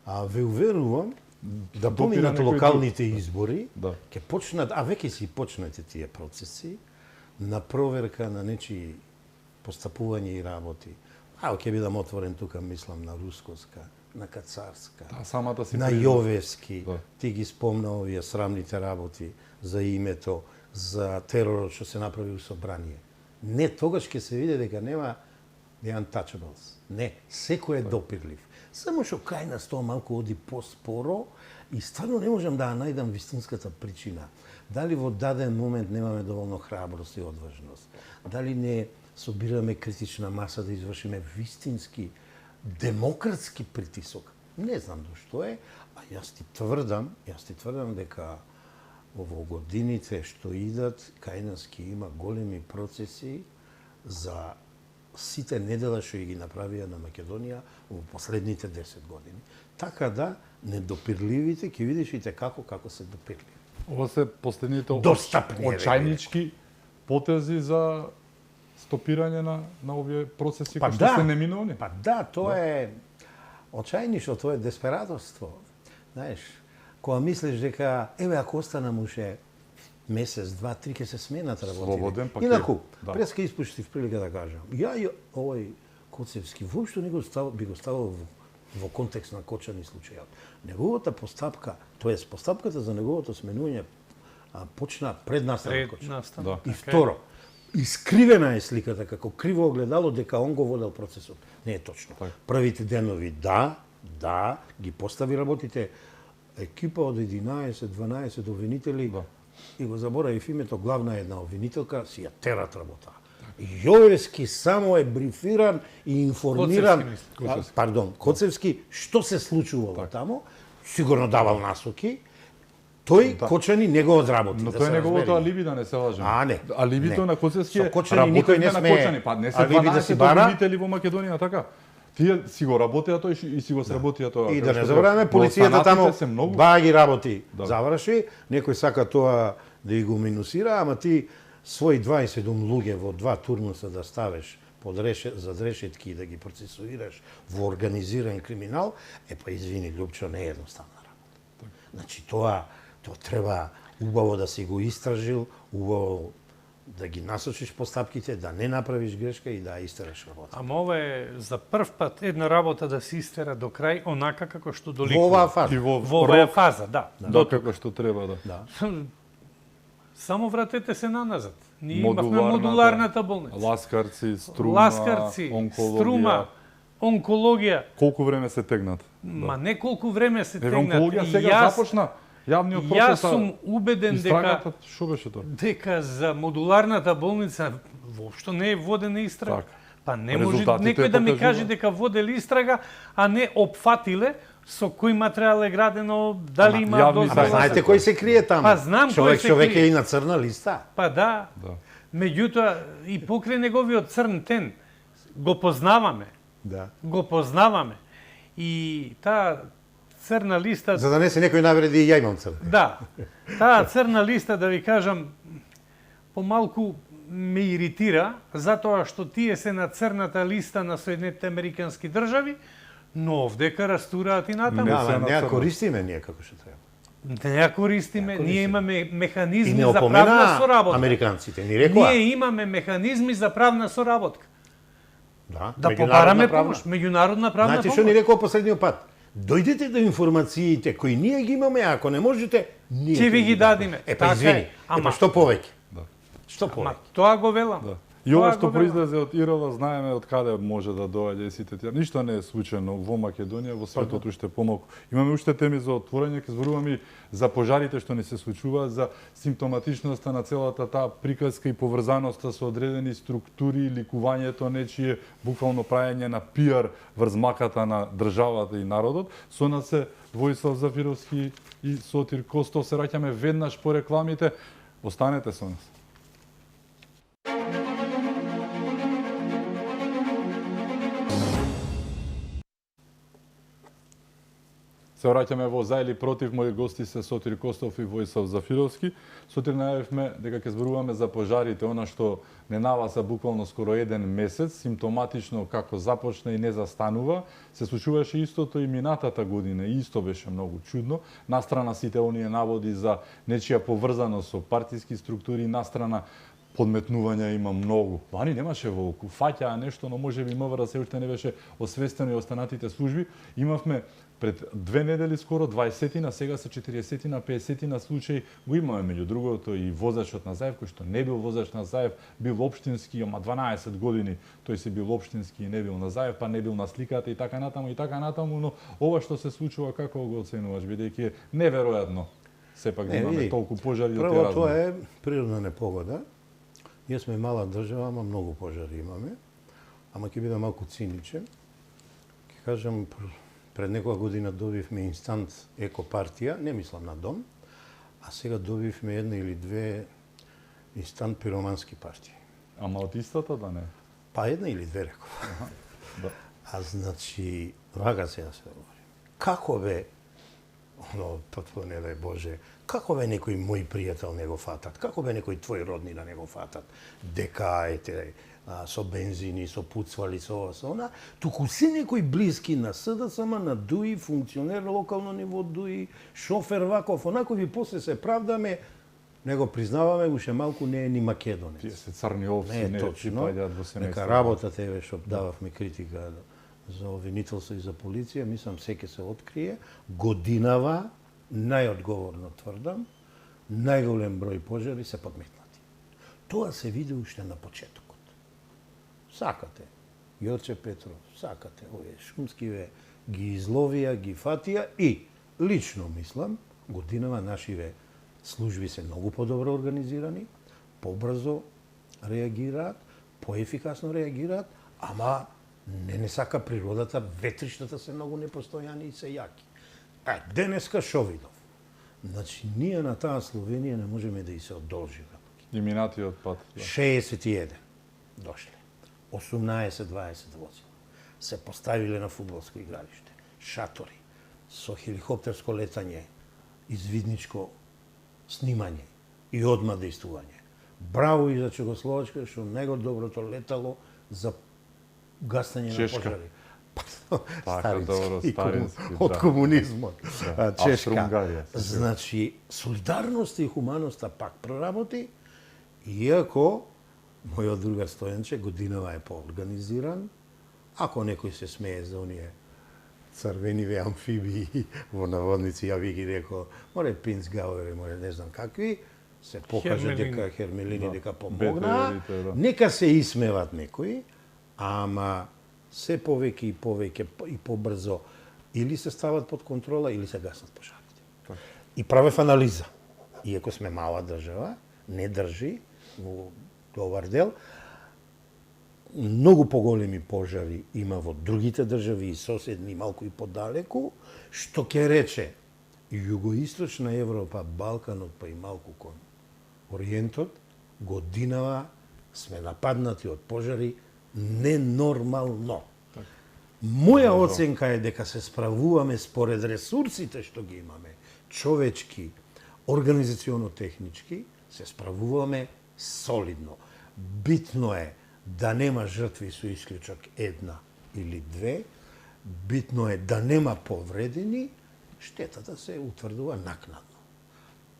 А ве уверувам да поминат локалните избори, ќе почнат, а веќе си почнати тие процеси на проверка на нечии постапување и работи. Ќе бидам отворен тука, мислам на Рускоска, на Кацарска, на Јовевски. Ти ги спомна овие срамните работи за името, за теророт што се направи у собрание. Не, тогаш ќе се види дека нема the untouchables. Не, секој е допирлив. Само што кај нас тоа малку оди поспоро и стварно не можам да ја најдам вистинската причина. Дали во даден момент немаме доволно храброст и одважност? Дали не собираме критична маса да извршиме вистински демократски притисок? Не знам до што е, а јас ти тврдам дека во годините што идат, кај нас ќе има големи процеси за сите недела што ги направија на Македонија во последните 10 години. Така да, недопирливите ќе видиш и како се допирливи. Ова се последните очајнички потези за стопирање на овие процеси кои што се неминовни? Па да, тоа е очајнишо, тоа е десператорство. Знаеш, кога мислиш дека ако останам уште месец, два, три, ќе се сменат работите. Инаку, пред ке испуштив прилика да кажам, овој Коцевски воопшто не би го ставил во контекст на Кочани случајот. Неговата постапка, тоест постапката за неговото сменување почна пред настанот Кочани. И второ, искривена е сликата како криво огледало дека он го водел процесот. Не е точно. Првите денови ги постави работите, екипа од 11-12 обвинители и го заборавив името, главна една обвинителка, си ја терат работа. Јовевски само е брифиран и информиран, Коцевски, што се случувало таму, сигурно давал насоки, тој Кочани не го одработи. Но тој неговото алиби, да не се лажеме. Не. Алибито на Коцевски е работите на Кочани, па не се 12 обвинители во Македонија, така? Тие си го работеа тој и си го сработија тоа. И да не забораваме, полицијата таму ги работи. Заврши, некој сака тоа да ги го минусира, ама ти своји 27 луѓе во 2 турнуса да ставиш зад решетки и да ги процесуираш во организиран криминал, па извини, Љупчо, не е едноставна работа. Значи тоа треба убаво да си го истражил, убаво да ги насочиш постапките, да не направиш грешка и да истераш работа. Ама ова е за прв пат една работа да се истера до крај, онака како што доликува. Во оваа фаза. Во оваа фаза, да. До како што треба, да. Само вратете се наназад. Ние имавме модуларната болница. Ласкарци, Струма, онкологија. Колку време се тегнат? Ма не колку време се тегнат. Онкологија сега започна. Јавниот процес. Јас сум убеден дека за модуларната болница воопшто не е водена истрага. Па не може некој да ми каже дека водели истрага, а не опфатиле со кој материјал е градено, дали има дозвола. Знаете кој се крие таму? Па знам кој се крие. Човек е и на црна листа. Па да. Меѓутоа и покрај неговиот црн тен го познаваме. Да. Го познаваме. И таа црна листа... За да не се некој навреди и ја имам црна. Да. Таа црна листа, да ви кажам, помалку ме иритира, затоа што тие се на црната листа на Соединетите Американски држави, но овдека растураат и натаму. Не ја користиме ние како што треба. Не ја користиме, ние имаме механизми за правна соработка. Американците ни рекоа. Ние имаме механизми за правна соработка. Да побараме помош, меѓународна правна помош. Знаете што ни рекоа последниот пат? Дојдете до информациите кои ние ги имаме, а ако не можете, ние ќе ви ги дадиме. Извини. Што повеќе? Што повеќе? Ама тоа го велам. И ова Тоа што го нема. произлезе од Ирова, знаеме од каде може да доаѓа и сите тие. Ништо не е случајно во Македонија, во светот уште помалку. Имаме уште теми за отворање, ќе зборуваме и за пожарите што ни се случуваат, за симптоматичноста на целата таа приказка и поврзаноста со одредени структури, ликувањето нечие, буквално прајање на пиар врз маката на државата и народот. Со нас е Војслав Зафировски и Сотир Костов. Се раќаме веднаш по рекламите. Останете со нас. Се враќаме во за или против. Мои гости се Сотир Костов и Војслав Зафировски. Сотир, најавивме дека ќе зборуваме за пожарите, она што не наваса буквално скоро еден месец, симптоматично како започна и не застанува. Се случуваше истото и минатата година, и исто беше многу чудно. Настрана сите оние наводи за нечија поврзаност со партиски структури, настрана подметнувања има многу. Вани немаше волку, фаќаа нешто, но можеби МВР се уште не беше освестено и останатите служби. Имавме пред 2 недели скоро 20-тина, сега се 40-тина, 50-тина случаи. Го имаме меѓу другото и возачот на Заев, кој што не бил воzač на Заев, бил општински, ама 12 години тој се бил општински и не бил на Заев, па не бил на сликата и така натаму, но ова што се случува како го оценуваш, бидејќи е неверојатно сепак да имаме толку пожари од Прво, тие тоа е природна непогода. Ние сме мала држава, ама многу пожари имаме. Ама ќе бидам малку циничен. Ќе кажам, пред некоја година добивме инстант екопартија, не мислам на дом, а сега добивме една или две инстант пиромански партии. Ама од истата да не? Па една или две реков. Да. А значи, вака сега се говори. Како бе, потпо не дај Боже, како бе некој мој пријател не го фатат? Како бе некој твој родни да не го фатат? Дека ете, со бензини, со пуцвали, со ова, со она, туку се некој блиски на СДСМ, на ДУИ, функционер на локално ниво ДУИ, шофер ваков, онакови после се правдаме, не го признаваме, уште малку не е ни македонец. Тие се црни овци, Не е не точно. припаѓаат во семејство. Нека работата еве што дававме критика за обвинителство и за полиција, мислам се ќе се открие. Годинава, најодговорно тврдам, најголем број пожари се подметнати. Тоа се види уште на почетокот. Сакате, Јорче Петров, сакате, овие шумскиве ги изловија, ги фатија и лично мислам, годинава нашиве служби се многу подобро организирани, побрзо реагираат, поефикасно реагираат, ама не сака природата, ветришната се многу непостојани и се јаки. Денеска шо видов? Значи, ние на таа Словенија не можеме да и се одолжиме. И минатиот пат. Да. 61 дошле. 18-20 возила. Се поставиле на фудбалско игралиште. Шатори. Со хеликоптерско летање, извидничко снимање и одма действување. Браво и за Чегословачка, што најдоброто летало за гасење на пожари. старински, од да. комунизмот. Да. Чешка. Австро-Унгарија. Значи, солидарноста и хуманоста пак проработи, иако мојот другар Стојанче годинава е поорганизиран. Ако некој се смее за оние црвениве амфибии во наводници, ја ви ги рекол, море Пинцгауери, море не знам какви, се покаже дека Хермелини Да. дека помогнаа. БТР-ите, да. Нека се исмеват некои, ама се повеќе и повеќе и побрзо или се стават под контрола или се гаснат пожарите. Така. И правев анализа. Иако сме мала држава, не држи во добар дел, многу поголеми пожари има во другите држави и соседни, малку и подалеку, што ќе рече југоисточна Европа, Балканот, па и малку кон Ориентот, годинава сме нападнати од пожари ненормално. Моја оценка е дека се справуваме според ресурсите што ги имаме, човечки, организационо-технички, се справуваме солидно. Битно е да нема жртви со исклучок една или две, битно е да нема повредени, штетата се утврдува накнадно.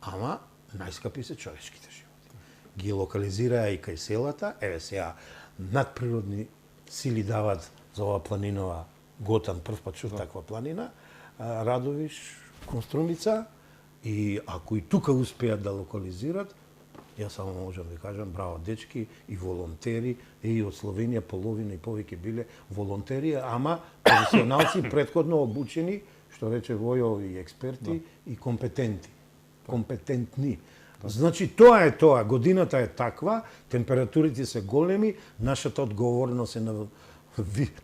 Ама најскапи се човечките животи. Ги локализираа и кај селата, еве сега надприродни сили дават за ова планинова Готан, прв пат чув таква планина, Радовиш, Конструмица, и ако и тука успеат да локализират, Јас само можам да кажам браво дечки и волонтери, и од Словенија половина и повеќе биле волонтери, ама професионалци претходно обучени, што рече Војо, и експерти и компетентни. Значи тоа е тоа, годината е таква, температурите се големи, нашата одговорност е на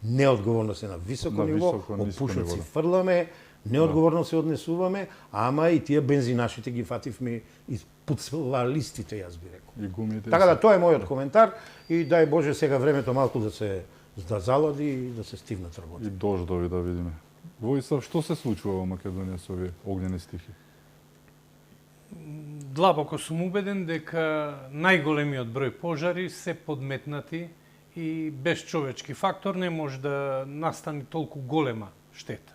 неодговорност е на високо ниво, опушоци фрламе, неодговорно се однесуваме, ама и тие бензинашите ги фативме испод листите, јас би рекол. И гумите. Така да тоа е мојот коментар и дај Боже сега времето малку да залади и да се стивнат работи. И дождови да видиме. Војсав, што се случува во Македонија со овие огнени стихи? Длабоко сум убеден дека најголемиот број пожари се подметнати и без човечки фактор не може да настане толку голема штета.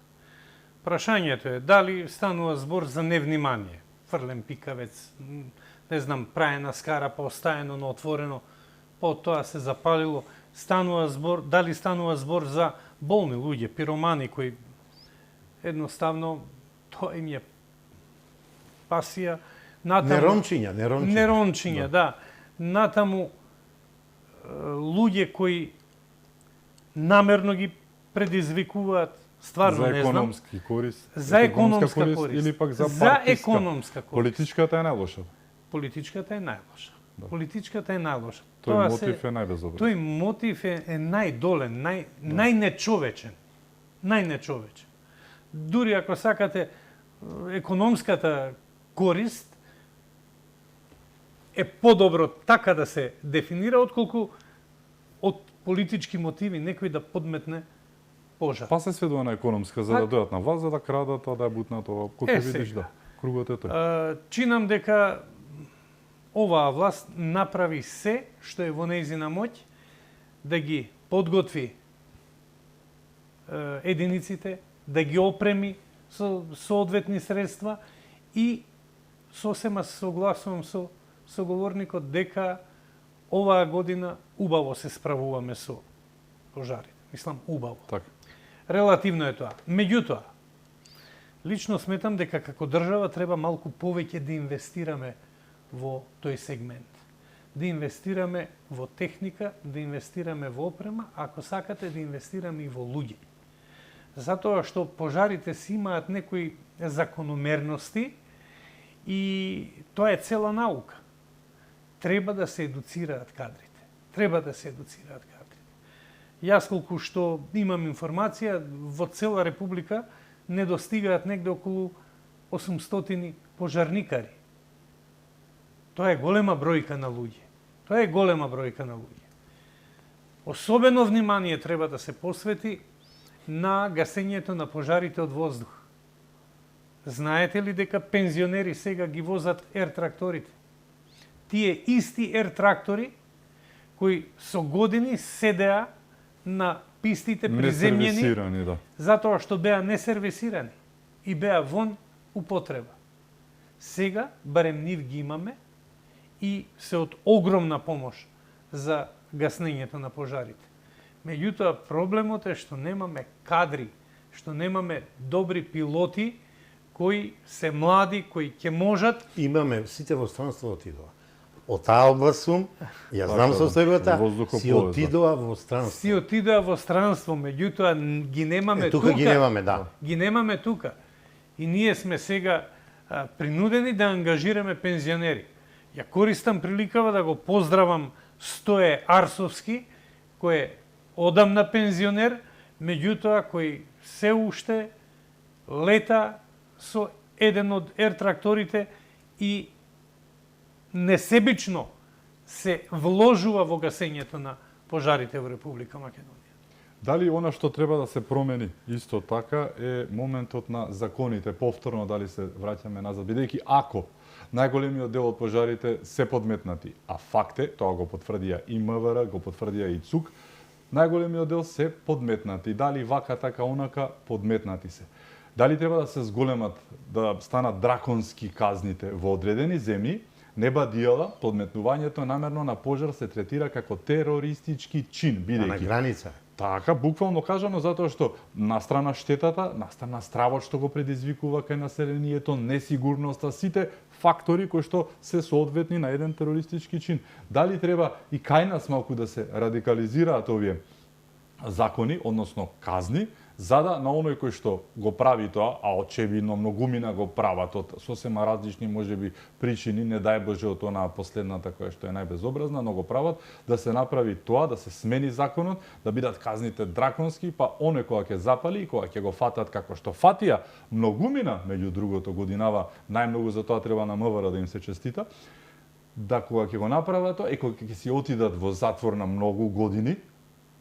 Прашањето е дали станува збор за невнимание, фрлен пикавец, не знам, праена скара па остаено на отворено, потоа се запалило, дали станува збор за болни луѓе, пиромани кои едноставно тоа им е пасија. Нерончиња, да. Натаму луѓе кои намерно ги предизвикуваат, стварно не знам. За економска корист или пак за економска корист. Политичката е најлоша. Политичката е најлоша. Политичката е најлоша. Тој мотив е најбезобрен. Тој мотив е најдолен, најнечовечен. Најнечовечен. Дури ако сакате економската корист е подобро така да се дефинира, отколку од политички мотиви некој да подметне пожар. Па се сведува на економска, за да дојдат на власт, за да крадат, да ја бутнат ова. Колку видиш, да. Кругот е тој. Чинам дека оваа власт направи се што е во нејзина моќ да ги подготви единиците, да ги опреми со соодветни средства и сосема се согласувам со соговорникот дека оваа година убаво се справуваме со пожарите. Мислам, убаво. Така. Релативно е тоа. Меѓутоа, лично сметам дека како држава треба малку повеќе да инвестираме во тој сегмент. Да инвестираме во техника, да инвестираме во опрема, ако сакате да инвестираме и во луѓе. Затоа што пожарите си имаат некои закономерности и тоа е цела наука. Треба да се едуцираат кадрите. Јас колку што имам информација, во цела Република не достигаат негде околу 800 пожарникари. Тоа е голема бројка на луѓе. Особено внимание треба да се посвети на гасењето на пожарите од воздух. Знаете ли дека пензионери сега ги возат ер-тракторите? Тие исти ер-трактори кои со години седеа на пистите приземјени, да. Затоа што беа несервисирани и беа вон употреба. Сега, барем нив ги имаме и се од огромна помош за гаснењето на пожарите. Меѓутоа, проблемот е што немаме кадри, што немаме добри пилоти кои се млади, кои ќе можат. Имаме, сите во странство отидоа. Од таа област сум, јас знам состојбата, си отидоа во странство. Меѓутоа ги немаме тука. Ги немаме, да. Ги немаме тука. И ние сме сега принудени да ангажираме пензионери. Ја користам приликава да го поздравам Стоје Арсовски, кој е одамна пензионер, меѓутоа кој се уште лета со еден од ер-тракторите и несебично се вложува во гасењето на пожарите во Република Македонија. Дали она што треба да се промени исто така е моментот на законите, повторно дали се враќаме назад, бидејќи ако најголемиот дел од пожарите се подметнати, а факт е, тоа го потврдија и МВР, го потврдија и ЦУК, најголемиот дел се подметнати. Дали вака, така, онака, подметнати се. Дали треба да се зголемат, да станат драконски казните во одредени земји, неба дијала, подметнувањето намерно на пожар се третира како терористички чин, бидејќи на граница. Така, буквално кажано, затоа што настрана штетата, настрана стравот што го предизвикува кај населението, несигурноста, сите фактори кои што се соодветни на еден терористички чин. Дали треба и кај нас малку да се радикализираат овие закони, односно казни, за да на оној кој што го прави тоа, а очевидно многумина го прават од сосема различни можеби причини, не дај Боже од онаа последната која што е најбезобразна, но го прават, да се направи тоа, да се смени законот, да бидат казните драконски, па оној кога ќе запали и кога ќе го фатат како што фатија многумина, меѓу другото годинава, најмногу за тоа треба на МВР да им се честита, да кога ќе го направат тоа, и кога ќе си отидат во затвор на многу години,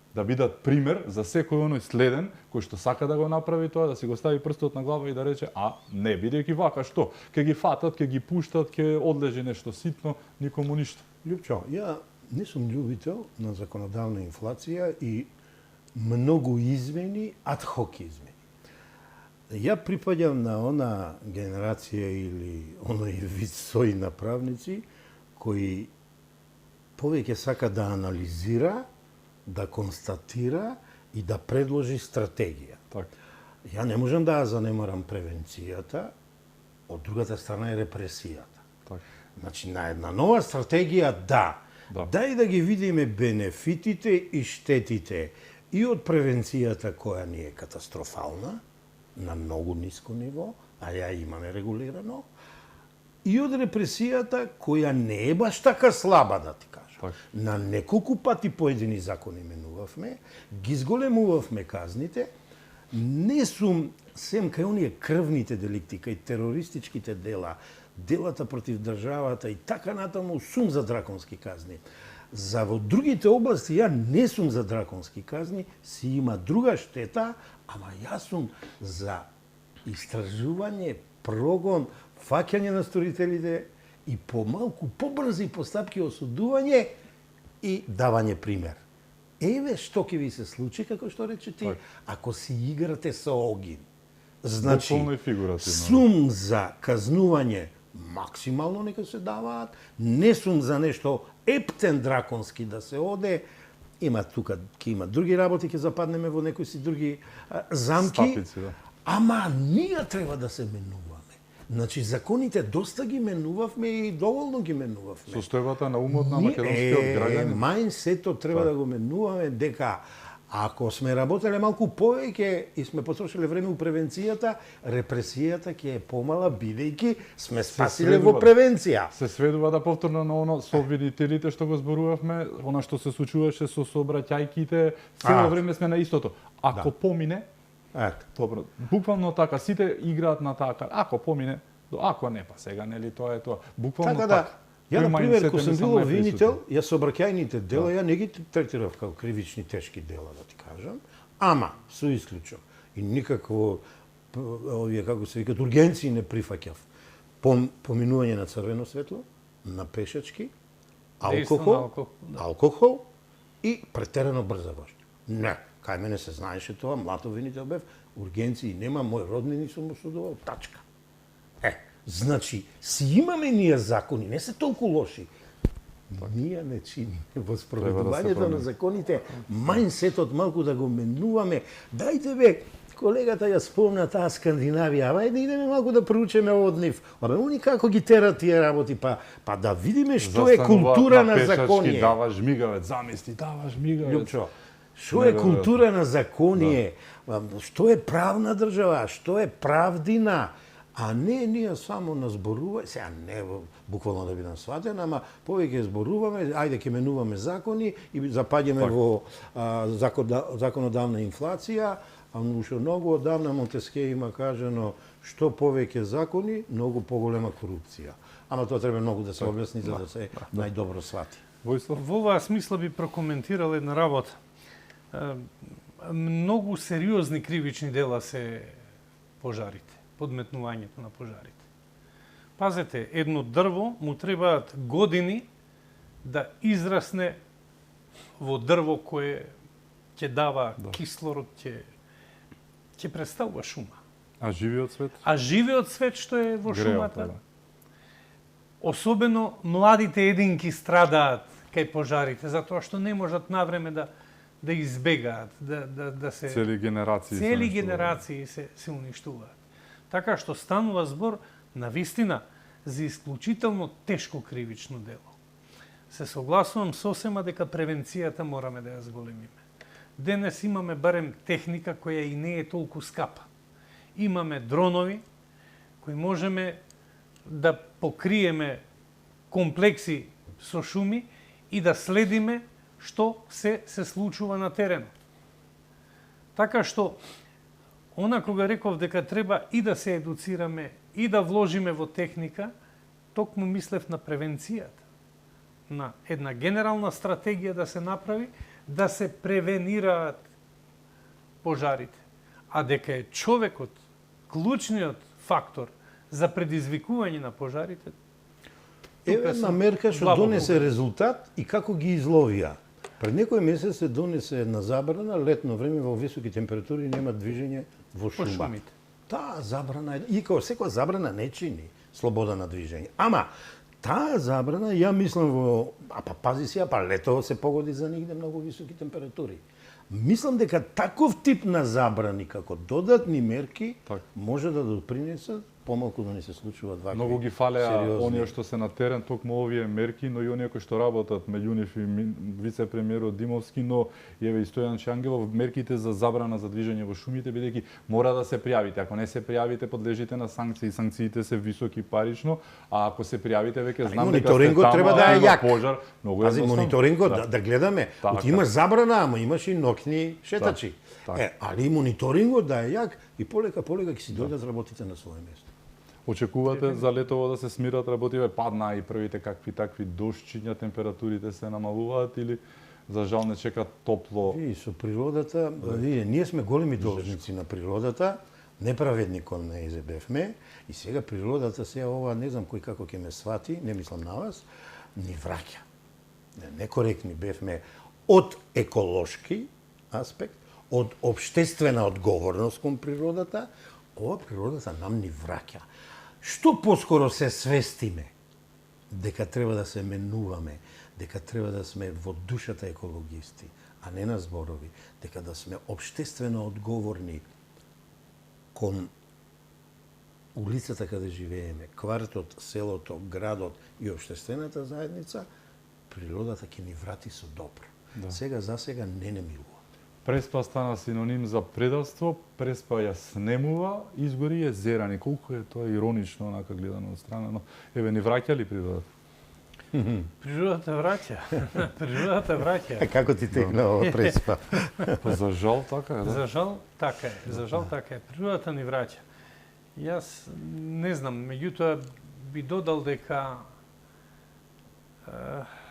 да бидат пример за секој оној следен кој што сака да го направи тоа, да си го стави прстот на глава и да рече, а не, бидејќи вака што, ќе ги фатат, ќе ги пуштат, ќе одлежи нешто ситно, никому ништо. Лјупчо, ја не сум љубител на законодавна инфлација и многу измени, адхок измени. Ја припаѓам на она генерација или оној вид сој на правници кои повеќе сака да анализира, да констатира и да предложи стратегија. Така. Ја не можам да ја занемарам превенцијата, од другата страна е репресијата. Така. Значи, на една нова стратегија, да. Дај да ги видиме бенефитите и штетите и од превенцијата која ни е катастрофална, на многу ниско ниво, а ја имаме регулирано, и од репресијата која не е баш така слаба, да ти кажам. Так. На неколку пати поедини закони менувавме, ги зголемувавме казните, не сум сем кај оние крвните деликти, кај терористичките дела, делата против државата и така натаму, сум за драконски казни. За во другите области ја не сум за драконски казни, си има друга штета, ама јас сум за истражување, прогон, фаќање на сторителите и помалку, побрзи постапки осудување и давање пример. Еве што ќе ви се случи, како што рече ти, ако си играте со огин. Значи, буквално и фигуративно. Сум за казнување максимално нека се даваат, не сум за нешто ептен драконски да се оде, има тука, ќе има други работи, ќе западнеме во некои си други замки, Стапици, да. Ама ние треба да се менуваме. Значи, законите доста ги менувавме и доволно ги менувавме. Состојбата на умот на македонскиот граѓанин. Мајнсетот треба да го менуваме, дека ако сме работеле малку повеќе и сме потрошиле време у превенцијата, репресијата ќе е помала, бидејќи сме спасиле во превенција. Се сведува да повторно на оно со обвинителите што го зборувавме, она што се случуваше со сообраќајките, цело време сме на истото. Ако помине, добро, буквално така, сите играат на така, ако помине, ако не, па сега, нели, тоа е тоа. Буквално така. така. Ја, например, кога сум бил обвинител, ја сообраќајните дела, ја не ги третирав како кривични тешки дела, да ти кажам, ама, со исклучок. И никакво, овие, како се викат, ургенции не прифаќав. Поминување на црвено светло, на пешачки, алкохол и претерано брза воžnја. Не, кај мене се знаеше тоа, млад обвинител бев, ургенции нема, мој роднини сум осудувал, тачка. Значи, си имаме ние закони, не се толку лоши. Ние не чиниме во спроведувањето на законите, мајнсетот малку да го менуваме. Дајте бе, колегата ја спомна таа Скандинавија, ајде да идеме малку да проучиме од нив. Абе, они како ги терат тие работи, па да видиме што е култура на законие. Дава жмигавец, замисли, дава жмигавец. Лјупчо, што е култура на законие, што е правна држава, што е правдина, а не ние само назборуваме, сега не буквално да бидам сватен, ама повеќе зборуваме, ајде ќе менуваме закони и запаѓаме во законодавна инфлација, а уште многу одамна Монтескје има кажано што повеќе закони, многу поголема корупција. Ама тоа треба многу да се објасни за да се најдобро свати. Војслав? Во оваа смисла би прокоментирал една работа. Многу сериозни кривични дела се пожарите, подметнувањето на пожарите. Пазете, едно дрво му требаат години да израсне во дрво кое ќе дава кислород, ќе представува шума. А живиот свет? А живиот свет што е во шумата, особено младите единки страдаат кај пожарите, затоа што не можат навреме да да избегаат, да се Цели генерации. се цели уништуваат. генерации се уништуваат. Така што станува збор на вистина за исклучително тешко кривично дело. Се согласувам сосема дека превенцијата мораме да ја зголемиме. Денес имаме барем техника која и не е толку скапа. Имаме дронови кои можеме да покриеме комплекси со шуми и да следиме што се случува на теренот. Така што, она кога реков дека треба и да се едуцираме, и да вложиме во техника, токму мислев на превенцијата. На една генерална стратегија да се направи, да се превенираат пожарите. А дека е човекот клучниот фактор за предизвикување на пожарите, Еве една мерка што длабоко донесе убеден. резултат и како ги изловија. Пред некој месец се донесе една забрана, летно време во високи температури нема движење во По шума. шумите. Таа забрана е, и како секоја забрана не чини слобода на движење. Ама таа забрана, ја мислам во, пази сега, лето се погоди за нигде многу високи температури. Мислам дека таков тип на забрани како додатни мерки Так. може да допринесат помалку да не се случуваат вакви Многу ги фалеа сериозни. оние што се на терен, токму овие мерки, но и оние кои што работат, меѓу нив и вице-премиерот Димовски, но еве и Стојан Чангелов, мерките за забрана за движење во шумите, бидејќи мора да се пријавите. Ако не се пријавите, подлежите на санкции. Санкциите се високи парично, а ако се пријавите, веќе знам дека сте мониторингот таму, треба а да е има јак. пожар, многу Пази, едноставно. мониторингот, Да. да гледаме. Така. Оти имаш забрана, ама имаш и ноќни шетачи. Така. Али и мониторингот да е јак и полека ќе си дојдат работите на своје место. Очекувате за летово да се смират работиве, паднаа и првите какви такви дошчиња, температурите се намалуваат или за жал не чека топло? И со природата, ние сме големи должници на природата, неправедни кон не изебевме и сега природата се ова, не знам кој како ќе ме свати, не мислам на вас, ни враќа. Некоректни бевме од еколошки аспект, од општествена одговорност кон природата, ова природата нам ни враќа. Што поскоро се свестиме дека треба да се менуваме, дека треба да сме во душата екологисти, а не на зборови, дека да сме општествено одговорни кон улицата каде живееме, квартот, селото, градот и општествената заедница, природата ќе ни врати со добро. Да. Сега за сега не милува. Преспа стана синоним за предавство, преспа ја снемува, изгори езерани. Колку е тоа иронично, онака гледано од страна, но еве ни враќа ли природата? Природата враќа. Природата враќа. Како ти текна ова преспа? Па за жал така е, да. За жал така е. За жал така е. Природата ни враќа. Јас не знам, меѓутоа би додал дека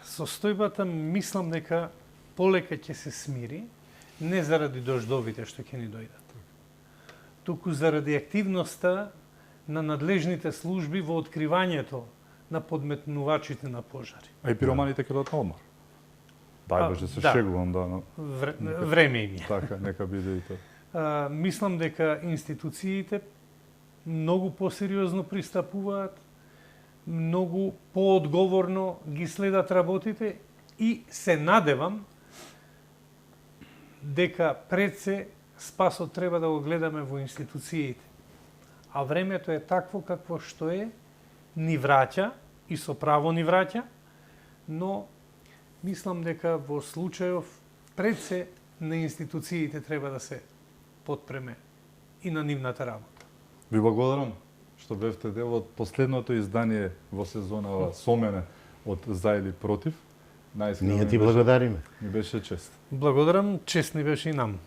состојбата мислам дека полека ќе се смири, не заради дождовите што ќе ни дојдат, туку заради активноста на надлежните служби во откривањето на подметнувачите на пожари. А и пироманите ќе дадат на одмор. Дај Боже, се да. шегувам, да, но Време им е. така, нека биде и тоа. Мислам дека институциите многу посериозно пристапуваат, многу поодговорно ги следат работите и се надевам дека пред се спасот треба да го гледаме во институциите. А времето е такво какво што е, ни враќа и со право ни враќа, но мислам дека во случајов пред се на институциите треба да се потпреме и на нивната работа. Ви благодарам што бевте дел од последното издание во сезонава Сомене од За или против. Најискрено Ние ми ти беше- благодариме. Ми беше чест. Благодарам, чест ни беше и нам.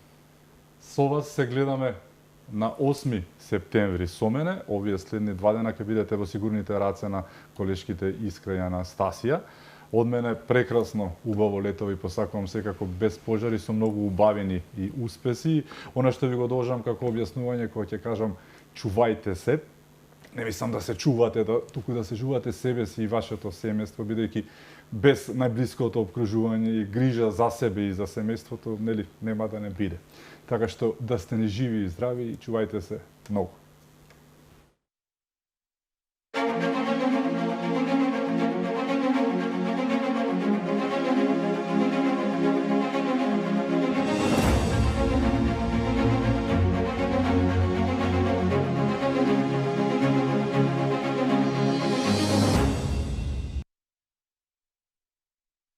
Со вас се гледаме на 8 септември Сомене. Овие следни 2 дена ќе бидете во сигурните раце на колешките Искра и Анастасија. Од мене прекрасно, убаво лето ви посакувам секако без пожари, со многу убавени и успеси. Она што ви го должам како објаснување, кога ќе кажам чувајте се, не мислам да се чувате, туку да се чувате себе си и вашето семејство, бидејќи без најблиското обкружување и грижа за себе и за семејството, нели, нема да не биде. Така што да сте ни живи и здрави и чувајте се многу.